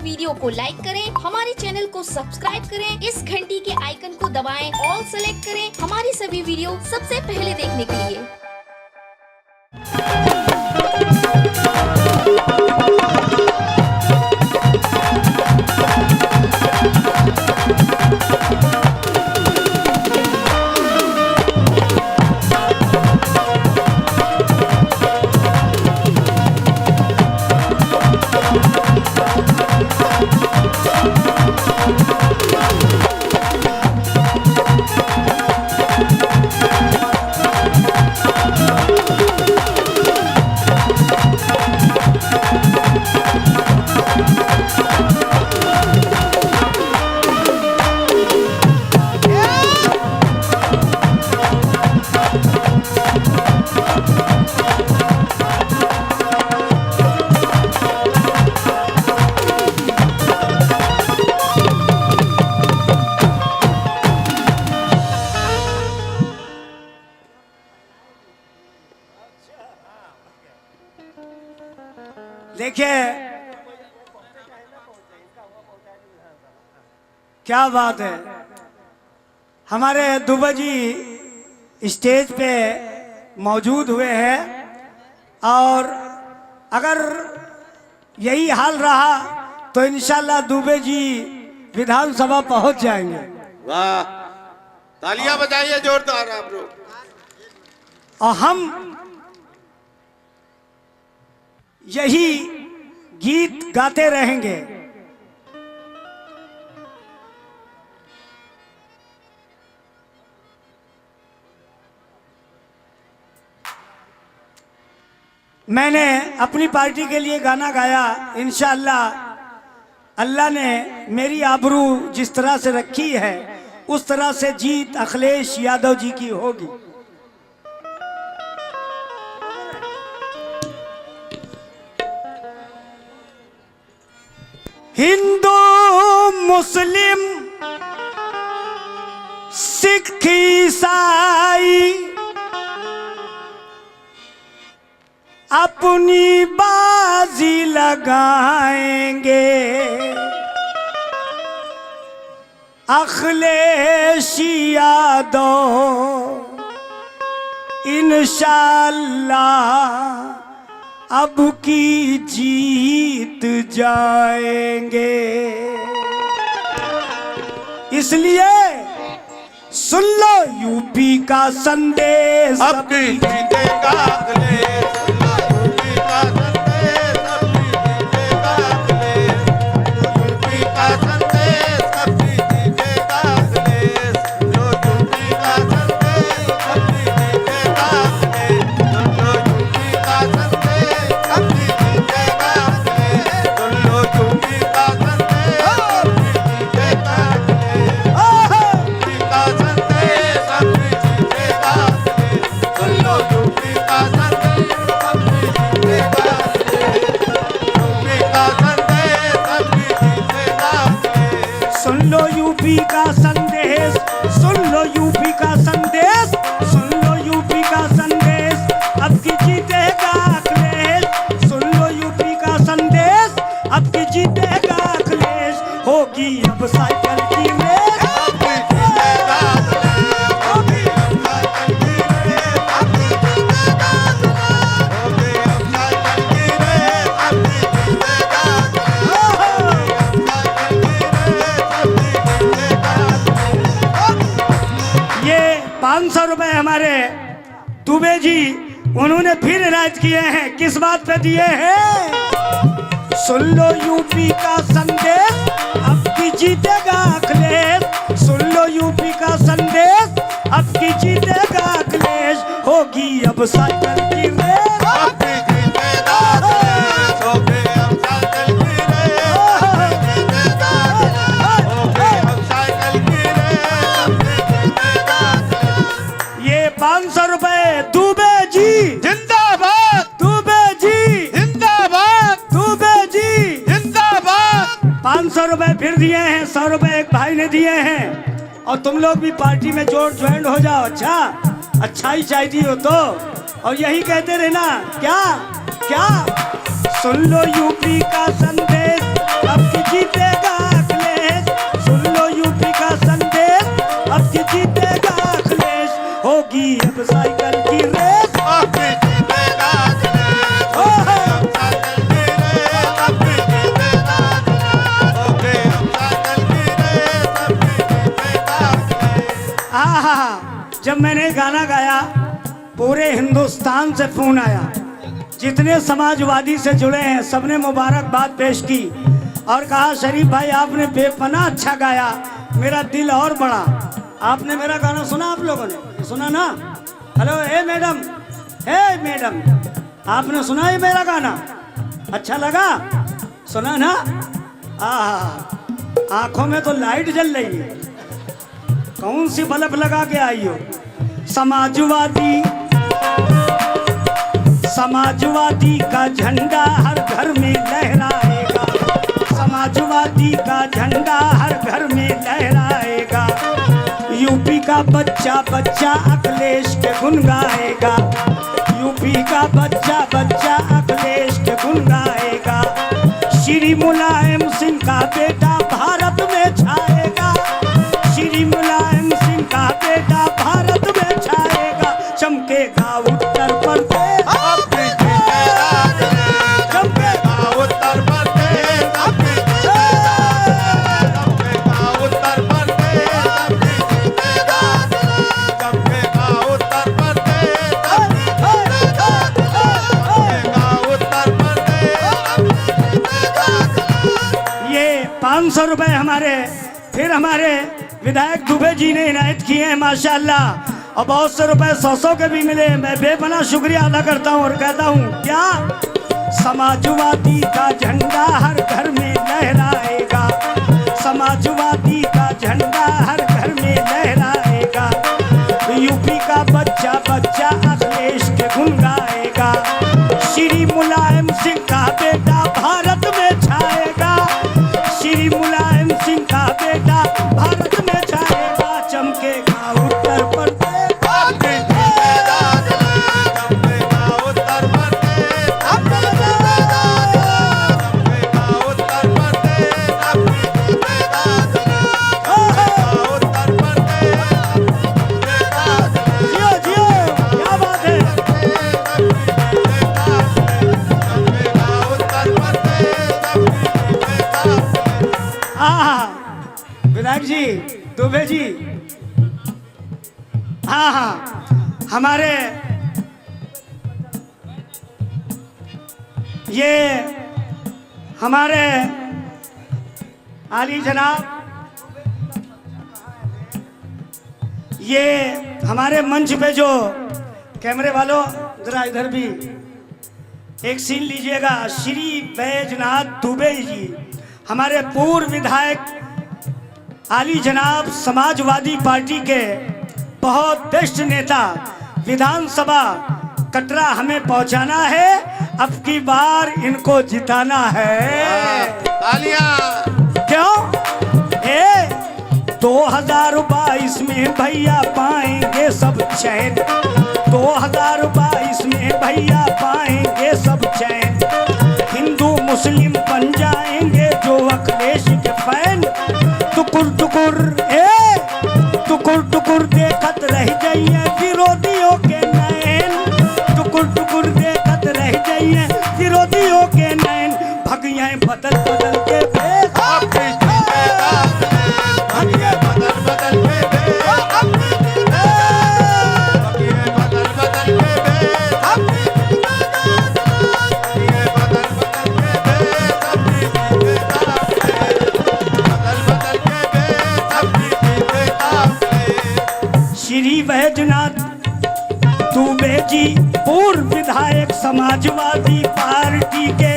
Video को like करें, हमारे चैनल को सब्सक्राइब करें, इस घंटी के आइकन को दबाएं, ऑल सेलेक्ट करें हमारी सभी वीडियो सबसे पहले देखने के लिए। देखिए क्या बात है, हमारे दुबे जी स्टेज पे मौजूद हुए हैं और अगर यही हाल रहा तो इंशाल्लाह दुबे जी विधानसभा पहुंच जाएंगे। वाह, तालियां बजाइए जोरदार आप लोग। और हम यही गीत गाते रहेंगे। मैंने अपनी पार्टी के लिए गाना गाया, इंशाअल्लाह अल्लाह ने मेरी आबरू जिस तरह से रखी है उस तरह से जीत अखिलेश यादव जी की होगी। हिंदू मुस्लिम सिख ईसाई अपनी बाजी लगाएंगे, अखिलेश यादव इंशाअल्लाह अब की जीत जाएंगे। इसलिए सुन लो यूपी का संदेश, अब की जीतेगा अखिलेश, यूपी का संदेश, अब की जीतेगा अखिलेश, यूपी का संदेश, अब की जीतेगा अखिलेश, जो यूपी का संदेश, अब की जीतेगा अखिलेश, जो यूपी का संदेश, अब की जीतेगा अखिलेश, जो यूपी का संदेश, अब की जीतेगा अखिलेश, यूपी का संदेश, अब की जीतेगा अखिलेश, सुन लो यूपी का संदेश, अब की जीतेगा अखिलेश, यूपी का संदेश, अब की जीतेगा अखिलेश। सुन लो यूपी का संदेश, सुन लो यूपी का संदेश, सुन लो यूपी का संदेश, अब की जीतेगा अखिलेश। सुन लो यूपी का संदेश, अब की जीतेगा अखिलेश। होगी अब साइकिल की रेस, अब की जीतेगा अखिलेश, होगी अब साइकिल की रेस, अब की जीतेगा अखिलेश, होगी अब साइकिल की रेस, अब की जीतेगा अखिलेश, होगी अब साइकिल की रेस, अब की जीतेगा अखिलेश। ये 500 रुपए हमारे दुबे जी उन्होंने फिर इनायत किए हैं। किस बात पे दिए हैं? सुन लो यूपी का संदेश, अब की जीतेगा अखिलेश। सुन लो यूपी का संदेश, अब की जीतेगा अखिलेश। होगी अब साइकिल की रेस, अब की जीतेगा अखिलेश, होगी अब साइकिल की रेस, अब की जीतेगा अखिलेश, होगी अब साइकिल की रेस, अब की जीतेगा अखिलेश। ये 500 रुपए दुबे जी, जिंदाबाद, दुबे जी, जिंदाबाद, दुबे जी। जिंदाबाद। 500 रुपए फिर दिए हैं, 100 रुपए एक भाई ने दिए हैं। और तुम लोग भी पार्टी में ज्वाइन हो जाओ। अच्छा ही चाहती हो तो, और यही कहते रहना। क्या क्या? सुन लो यूपी का संदेश, अब की जब मैंने गाना गाया पूरे हिंदुस्तान से फोन आया, जितने समाजवादी से जुड़े हैं सबने मुबारकबाद पेश की और कहा शरीफ भाई आपने बेपनाह अच्छा गाया, मेरा दिल और बढ़ा। आपने मेरा गाना सुना? आप लोगों ने सुना ना? हेलो हे मैडम, आपने सुना है मेरा गाना? अच्छा लगा? सुना ना? आंखों में तो लाइट जल रही है, कौन सी बल्ब लगा के आई हो? समाजवादी का झंडा हर घर में लहराएगा, समाजवादी का झंडा हर घर में लहराएगा। यूपी का बच्चा अखिलेश के गुन गाएगा, यूपी का बच्चा अखिलेश के गुन गाएगा। श्री मुलायम सिंह का बेटा भारत में छाएगा, श्री मुलायम सिंह का बेटा भारत में छाएगा। चमकेगा उत्तर प्रदेश, चमकेगा उत्तर प्रदेश, चमकेगा उत्तर प्रदेश, चमकेगा उत्तर प्रदेश, चमकेगा उत्तर प्रदेश। ये 500 रुपए हमारे विधायक दुबे जी ने इनायत किए हैं माशाल्लाह, और बहुत से रुपए 100 के भी मिले। मैं बेपनाह शुक्रिया अदा करता हूँ और कहता हूँ क्या, समाजवादी का झंडा हर घर में लहराएगा, समाजवादी का झंडा हर घर में लहराएगा। यूपी का बच्चा अखिलेश के गुन गाएगा, श्री मुलायम सिंह का बेटा भारत में छाएगा, श्री मुलायम सिंह का बेटा भारत में छाएगा। चमकेगा उत्तर प्रदेश, विधायक जी दुबे जी। हाँ, हमारे आली जनाब, ये हमारे मंच पे जो कैमरे वालों जरा इधर भी एक सीन लीजिएगा। श्री बैजनाथ दुबे जी हमारे पूर्व विधायक आली जनाब, समाजवादी पार्टी के बहुत वरिष्ठ नेता, विधानसभा कटरा हमें पहुंचाना है, अब की बार इनको जिताना है। क्यों? 2022 में भैया पाएंगे सब चैन, 2022 में भैया पाएंगे सब चैन। हिंदू मुस्लिम बन जाएंगे जो अखिलेश के फैन। टुकुर देखत रह जाइए विरोधियों के नैन, टुकुर देखत रह जाइए विरोधियों के नैन। भगियाएं बदल के भेष, श्री बैजनाथ दुबे जी पूर्व विधायक समाजवादी पार्टी के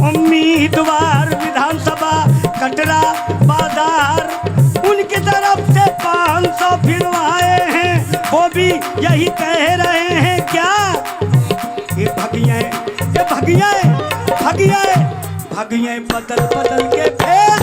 उम्मीदवार विधानसभा कटरा बाजार, उनकी तरफ से 500 भिड़वाए हैं, वो भी यही कह रहे हैं क्या, ये भगियाएं बदल के भेष।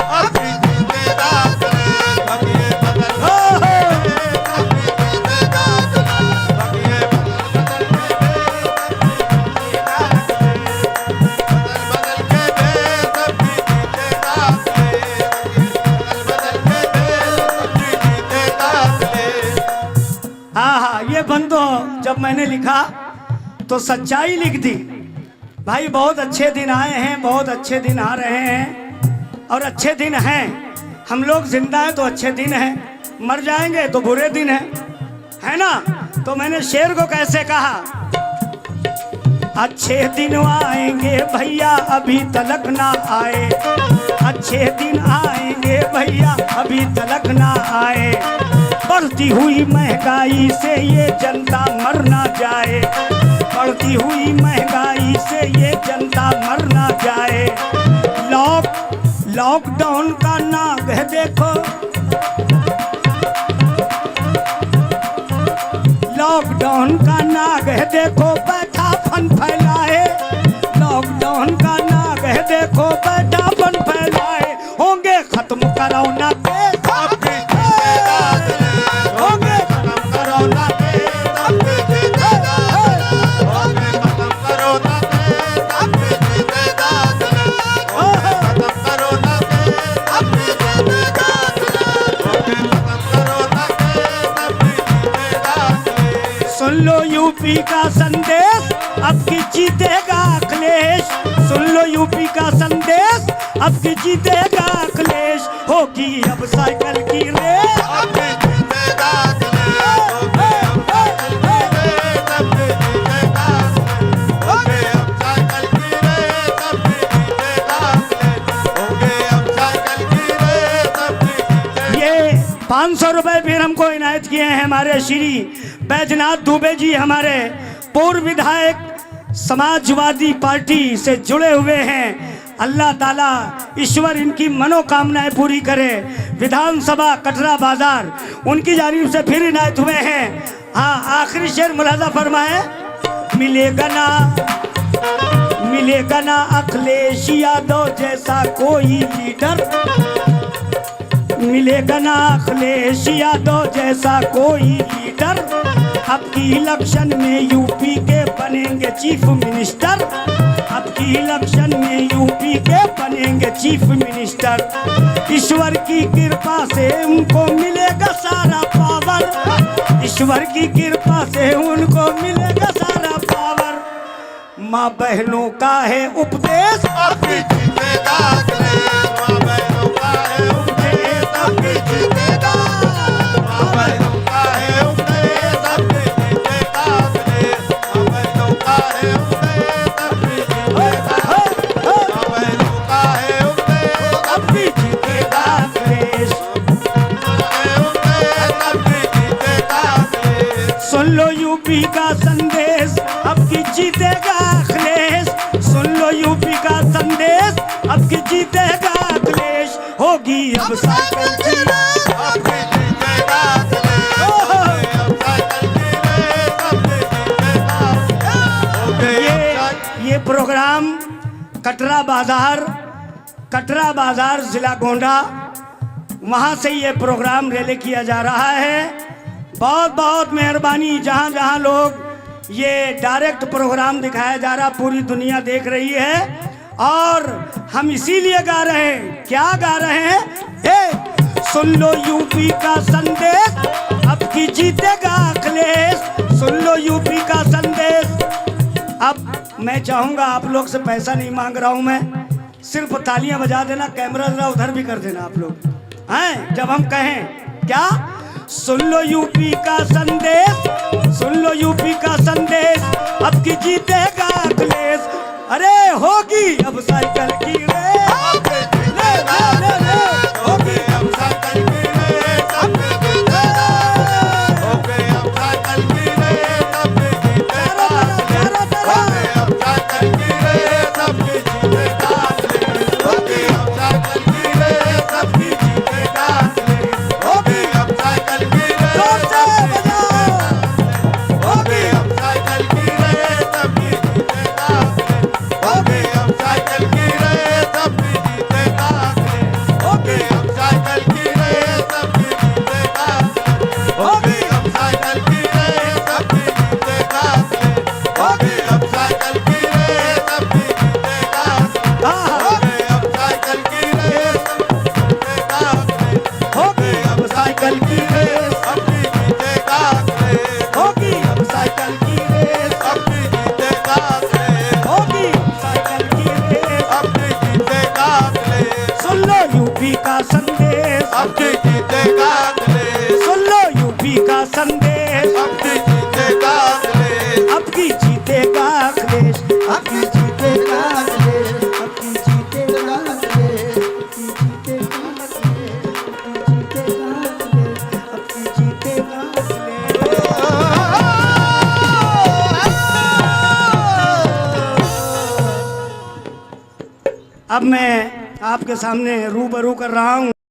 ये बंदो जब मैंने लिखा तो सच्चाई लिख दी। भाई बहुत अच्छे दिन आए हैं, बहुत अच्छे दिन आ रहे हैं और अच्छे दिन हैं। हम लोग जिंदा हैं तो अच्छे दिन हैं, मर जाएंगे तो बुरे दिन हैं, है ना। तो मैंने शेर को कैसे कहा, अच्छे दिन आएंगे भैया अभी तलक ना आए, अच्छे दिन आएंगे भैया अभी तलक ना आए, बढ़ती हुई महंगाई से ये जनता मर ना जाए, बढ़ती हुई महंगाई से ये जनता मर ना जाए। लॉकडाउन का नाग है देखो, लॉकडाउन का नाग है देखो बैठा फन फैलाए, लॉकडाउन का नाग है देखो बैठा फन फैलाए, होंगे खत्म कोरोना के अब भी जीतेगा अखिलेश, होंगे खत्म कोरोना के अब भी जीतेगा अखिलेश, होंगे खत्म कोरोना के अब भी जीतेगा अखिलेश, होंगे खत्म कोरोना के अब भी जीतेगा अखिलेश, होंगे खत्म कोरोना के अब भी जीतेगा अखिलेश। सुन लो यूपी का संदेश अब की जीतेगा अखिलेश, सुन लो यूपी का संदेश अब की जीतेगा अखिलेश, होगी अब साइकिल की रेस, अब भी जीतेगा अखिलेश, होंगे अब साइकिल की रेस अब भी जीतेगा अखिलेश, होंगे अब साइकिल की रेस अब भी जीतेगा अखिलेश, होंगे अब साइकिल की रेस अब भी जीतेगा। ये 500 रुपए फिर हमको इनायत किए हैं हमारे श्री बैजनाथ दुबे जी, हमारे पूर्व विधायक समाजवादी पार्टी से जुड़े हुए हैं। अल्लाह ताला ईश्वर इनकी मनोकामनाएं पूरी करे। विधानसभा कटरा बाजार उनकी जानिब से फिर इनायत हुए हैं। हाँ, आखिरी शेर मुलाजा फरमाए, मिलेगा ना अखिलेश यादव जैसा कोई लीडर, मिलेगा ना अखिलेश यादव जैसा कोई लीडर, अब की इलेक्शन में यूपी के बनेंगे चीफ मिनिस्टर, अब की इलेक्शन में यूपी के बनेंगे चीफ मिनिस्टर, ईश्वर की कृपा से उनको मिलेगा सारा पावर, ईश्वर की कृपा से उनको मिलेगा सारा पावर, माँ बहनों का है उपदेश अब भी जीतेगा अखिलेश, माँ बहनों का है उपदेश अब भी जीतेगा, माँ बहनों का है उपदेश अब भी जीतेगा अखिलेश, माँ बहनों का है उपदेश अब भी जीतेगा, माँ बहनों का है उपदेश अब भी जीतेगा अखिलेश। अब भी जीतेगा अखिलेश। सुन लो यूपी का संदेश अब की जीतेगा अखिलेश, सुन लो यूपी का संदेश अब की जीतेगा अखिलेश, होगी अब साइकिल की रेस, अब भी जीतेगा अखिलेश, अब साइकिल की रेस अब भी जीतेगा अखिलेश। ये प्रोग्राम कटरा बाजार जिला गोंडा, वहाँ से ये प्रोग्राम रिले किया जा रहा है। बहुत बहुत मेहरबानी, जहाँ जहाँ लोग ये डायरेक्ट प्रोग्राम दिखाया जा रहा, पूरी दुनिया देख रही है। और हम इसीलिए गा रहे हैं, क्या गा रहे हैं, सुन लो यूपी का संदेश अब की जीतेगा अखिलेश, सुन लो यूपी का संदेश। अब मैं चाहूंगा, आप लोग से पैसा नहीं मांग रहा हूं मैं, सिर्फ तालियां बजा देना, कैमरा जरा उधर भी कर देना आप लोग हैं, जब हम कहें क्या, सुन लो यूपी का संदेश, सुन लो यूपी का संदेश अब की जीतेगा अखिलेश, अरे होगी अब साइकिल की रेस, होगी अब साइकिल की रेस अब भी जीतेगा, होगी अब साइकिल की रेस अब भी जीतेगा, होगी अब साइकिल की रेस अब भी जीतेगा, होगी अब साइकिल की रेस अब भी जीतेगा, होगी अब साइकिल की रेस होगी अब साइकिल की रेस अब भी जीतेगा, होगी अब साइकिल की रेस अब भी जीतेगा, होगी अब साइकिल की रेस अब भी जीतेगा, होगी अब साइकिल की रेस अब भी जीतेगा, होगी अब साइकिल की रेस अब भी जीतेगा, होगी अब साइकिल की रेस होगी अब साइकिल की रेस, अब भी जीतेगा, होगी अब साइकिल की रेस, अब भी जीतेगा, होगी साइकिल की रेस, अब भी जीतेगा, सुन लो यूपी का संदेश, अब भी जीतेगा, सुन लो यूपी का संदेश, अब मैं आपके सामने रूबरू कर रहा हूँ